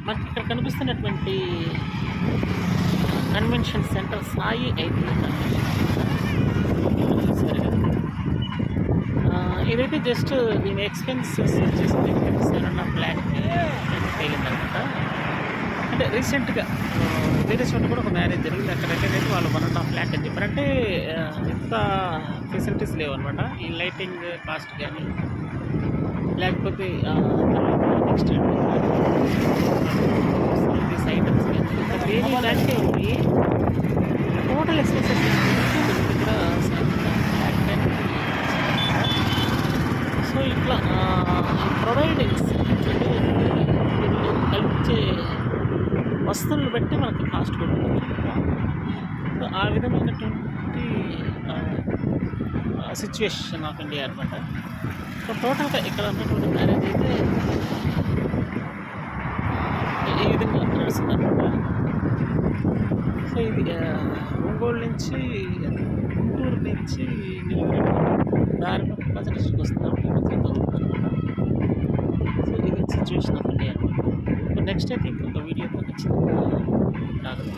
మనకి ఇక్కడ కనిపిస్తున్నటువంటి convention centre Sai IPL convention సరే ఇదైతే జస్ట్ దీని ఎక్స్పెన్సెస్ వచ్చేసి 7.5 lakh తేలిందనమాట. అంటే రీసెంట్గా వేరే చోట కూడా ఒక మ్యారేజ్ జరిగింది. అక్కడైతే వాళ్ళు 1.5 lakh అని చెప్పారంటే ఇంత ఫెసిలిటీస్ లేవు అనమాట. ఈ లైటింగ్ కాస్ట్ కానీ లేకపోతే నెక్స్ట్ ఫెసిలిటీస్ ఐటమ్స్ కానీ ఇంకా వేరే దానికే ఉంది. టోటల్ ఎక్స్పెన్సెస్ దగ్గర సో ఇట్లా ప్రొవైడింగ్స్ వీళ్ళు కల్పించే వస్తువులను బట్టి మనకి కాస్ట్ కూడా ఉంటుంది. సో ఆ విధమైనటువంటి సిచ్యువేషన్ ఆఫ్ ఇండియా అనమాట. సో టోటల్గా ఇక్కడ ఉన్నటువంటి మ్యారేజ్ అయితే ఈ విధంగా నడుస్తుంది అనమాట. సో ఇది ఒంగోలు నుంచి గుంటూరు నుంచి దారిలో ప్రజెంటేషన్కి వస్తున్నాం. సో ఇది సిచ్యువేషన్ ఆఫ్ ఇండియా అనమాట. నెక్స్ట్ అయితే ఇంకొక వీడియోతో ఖచ్చితంగా రాగలం.